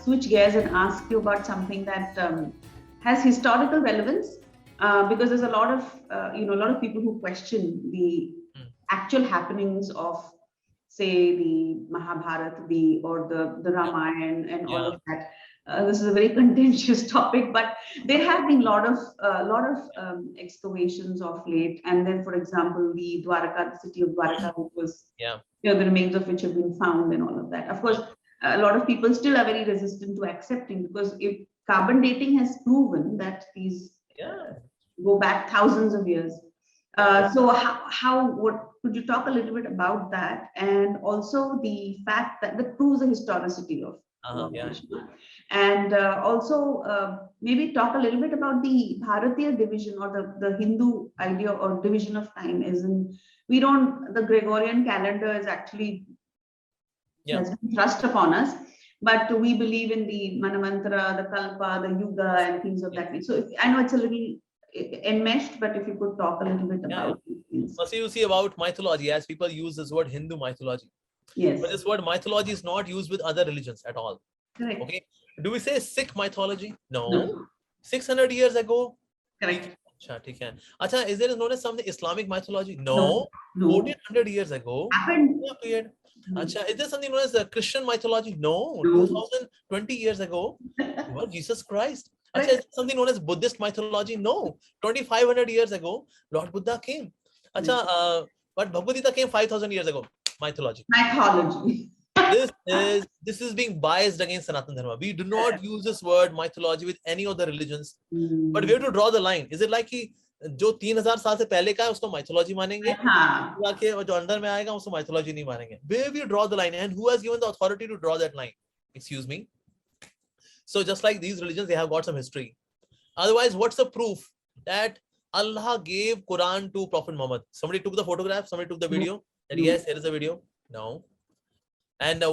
switch gears and ask you about something that has historical relevance, because there's a lot of a lot of people who question the actual happenings of, say, the Mahabharata, or the Ramayana, and all of that. This is a very contentious topic, but there have been a lot of excavations of late. And then, for example, the Dwaraka, the city of Dwaraka, which was, the remains of which have been found, and all of that. Of course, a lot of people still are very resistant to accepting, because if carbon dating has proven that these go back thousands of years. So what could you talk a little bit about that, and also the fact that proves the historicity of Krishna, and also maybe talk a little bit about the Bharatiya division, or the Hindu idea or division of time. The Gregorian calendar is actually has been thrust upon us, but we believe in the Manavantara, the Kalpa, the Yuga, and things of that way. So I know it's a little enmeshed, but if you could talk a little bit about it. So you see about mythology, as people use this word Hindu mythology. Yes. But this word mythology is not used with other religions at all. Correct. Okay. Do we say Sikh mythology? No. 600 years ago? Correct. Acha, is there known as something Islamic mythology? No. 1400 years ago. Period. Acha, is there something known as Christian mythology? No. 2020 years ago. What? Jesus Christ. Acha, is there something known as Buddhist mythology? No. 2500 years ago, Lord Buddha came. Acha, but Bhagavad Gita came 5000 years ago. Mythology. This is being biased against Sanatana Dharma. We do not use this word mythology with any of the religions, but we have to draw the line. Is it like कि जो 3000 साल से पहले का है उसको mythology मानेंगे, और जो अंदर में आएगा उसको mythology नहीं मानेंगे? Where we draw the line, and who has given the authority to draw that line? Excuse me. So just like these religions, they have got some history. Otherwise, what's the proof that Allah gave Quran to Prophet Muhammad? Somebody took the photograph, somebody took the video, and yes, here is the video. No. And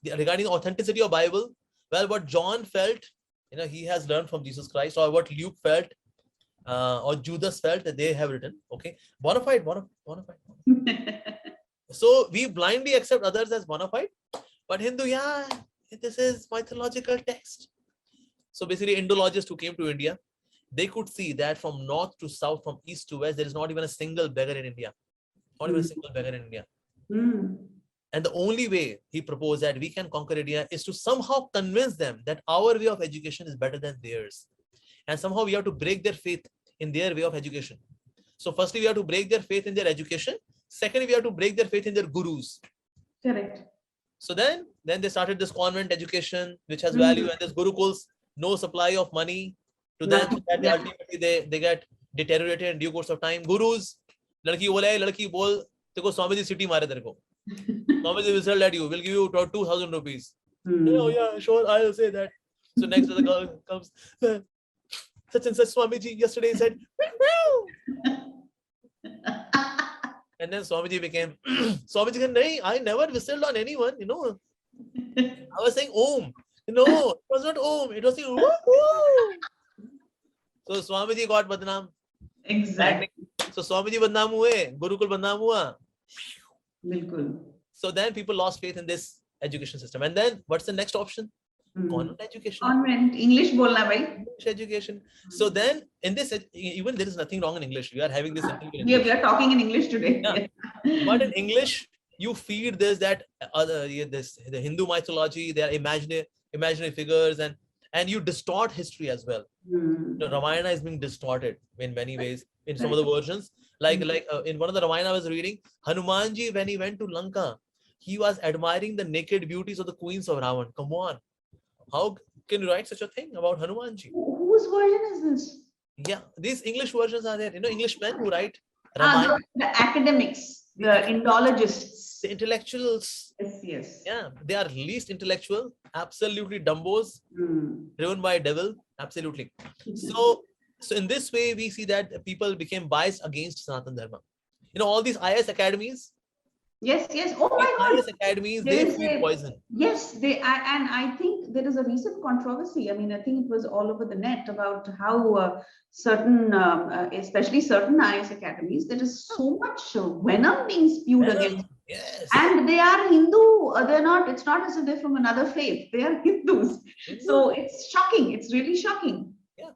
regarding the authenticity of Bible, well, what John felt, he has learned from Jesus Christ, or what Luke felt, or Judas felt, that they have written. Okay, bona fide. So we blindly accept others as bona fide, but Hindu, this is mythological text. So basically, Indologists who came to India, they could see that from north to south, from east to west, there is not even a single beggar in India. Not even a single beggar in India. And the only way he proposed that we can conquer India is to somehow convince them that our way of education is better than theirs. And somehow we have to break their faith in their way of education. So firstly, we have to break their faith in their education. Secondly, we have to break their faith in their gurus. Correct. So then they started this convent education, which has value, and this gurukuls, no supply of money to them. So that ultimately they get deteriorated in due course of time. Gurus, ladki bol, teko Swamiji city mare tere ko. Swamiji will sell at you, will give you 2,000 rupees. Oh yeah, sure, I'll say that. So next the girl comes, such and such Swamiji yesterday said, and then Swamiji became, Swamiji said, "Nahi, I never whistled on anyone, I was saying Om. No, it was not Om, it was saying woo. So Swamiji got badnaam. Exactly. So Swamiji badnaam hue, Gurukul badnaam hua. Bilkul. So then people lost faith in this education system. And then what's the next option? Convent education. Convent. English bolna bhai. English education. So then in this, even there is nothing wrong in English. We are having this. We are talking in English today. Yeah. But in English, you feed this, that the Hindu mythology, they are imaginary figures, and you distort history as well. The Ramayana is being distorted in many ways in some of the versions. Like in one of the Ramayana I was reading, Hanumanji, when he went to Lanka, he was admiring the naked beauties of the queens of Ravan. Come on. How can you write such a thing about Hanumanji? Whose version is this? Yeah, these English versions are there. Englishmen who write Ramayana. The academics, the Indologists. The intellectuals. Yes. Yeah, they are least intellectual, absolutely dumbos, driven by a devil, absolutely. So in this way, we see that people became biased against Sanatana Dharma. All these IS academies. Yes. Oh my God. IS academies, they feed poison. Yes, and I think there is a recent controversy. I think it was all over the net about how certain, especially certain IS academies, there is so much venom being spewed against Yes. And they are Hindu. They're not. It's not as if they're from another faith. They are Hindus. So it's shocking. It's really shocking. Yeah.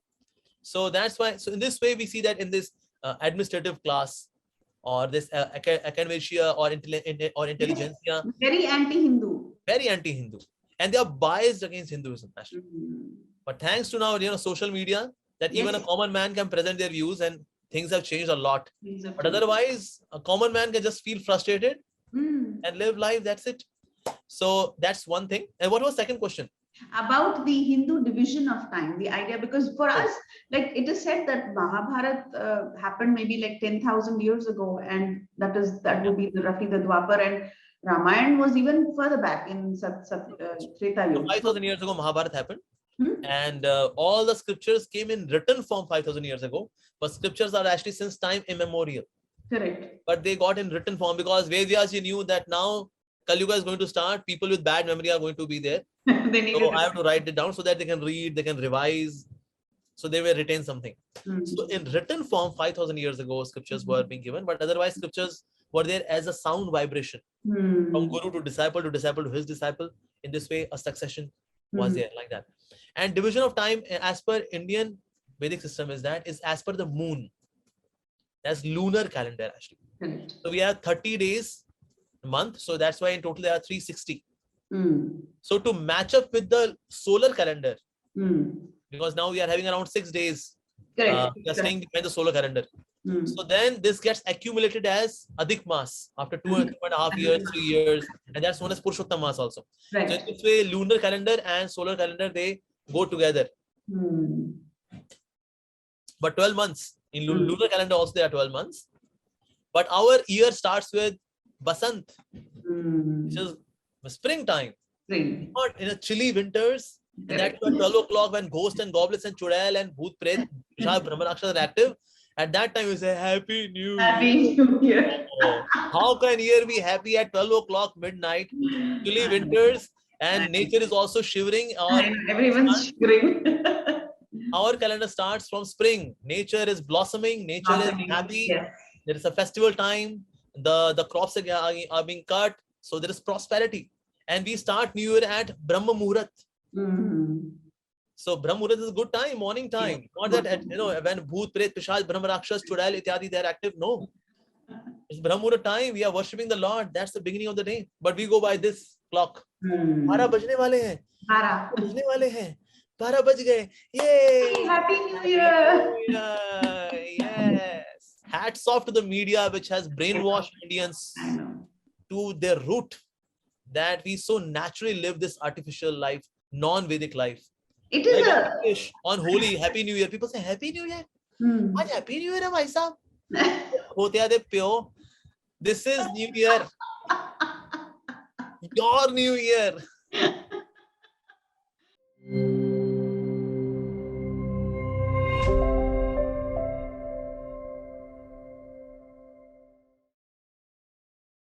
So that's why. So in this way, we see that in this administrative class, or this academia or intelligentsia, very anti-Hindu. Very anti-Hindu, and they are biased against Hinduism. But thanks to now, social media, that even a common man can present their views, and things have changed a lot. But otherwise, a common man can just feel frustrated and live life. That's it. So that's one thing. And what was the second question? About the Hindu division of time, the idea, because for us, like it is said that Mahabharat happened maybe like 10,000 years ago, and that would be roughly the Dwapar, and Ramayana was even further back in Treta Yuga. 5,000 years ago, Mahabharat happened. And all the scriptures came in written form 5,000 years ago, but scriptures are actually since time immemorial. Correct. But they got in written form because Vedyaji knew that now Kali Yuga is going to start. People with bad memory are going to be there. So I have to write it down so that they can read, they can revise. So they will retain something. So in written form, 5,000 years ago, scriptures were being given, but otherwise scriptures were there as a sound vibration from guru to disciple to his disciple. In this way, a succession was there like that. And division of time as per Indian Vedic system is as per the moon. That's lunar calendar actually. So we have 30 days a month. So that's why in total there are 360. So to match up with the solar calendar, because now we are having around 6 days, we are staying behind the solar calendar. So then this gets accumulated as Adhik Mas after 2.5 years, 3 years, and that's known as Purushottam Mas also. So in this way, lunar calendar and solar calendar, they go together. But 12 months. In lunar calendar also there are 12 months. But our year starts with Basant, which is springtime. Not in a chilly winters. And that's when 12 o'clock when ghosts and goblins and Chudail and Bhoot Pret, Brahma Rakshas are active. At that time, you say, Happy New Year. Happy New Year. How can year be happy at 12 o'clock midnight? Chilly winters, and nature is also shivering. Everyone's shivering. Our calendar starts from spring. Nature is blossoming. Nature is happy. There is a festival time. The crops are being cut. So there is prosperity. And we start New Year at Brahma Muhurat. So Brahma Muhurat is a good time, morning time. Not that, when Bhoot, Pret, Pishaj, Brahma Rakshas, Chudail, Ityadi, they are active. No. It's Brahma Muhurat time. We are worshipping the Lord. That's the beginning of the day. But we go by this clock. 12 bajne wale hain. 12 bajne wale hain. 12 baj gaye. Yay! Happy New Year! Yes. Hats off to the media which has brainwashed Indians to their root, that we so naturally live this artificial life, non-Vedic life. It is on Holi, Happy New Year. People say Happy New Year. What Happy New Year, bhai sahab? Hote aade pyo. This is New Year. Your New Year.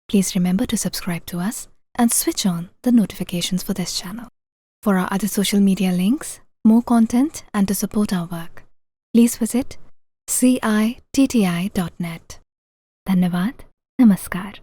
Please remember to subscribe to us and switch on the notifications for this channel. For our other social media links, more content, and to support our work, please visit citti.net. Dhanyavad. Namaskar.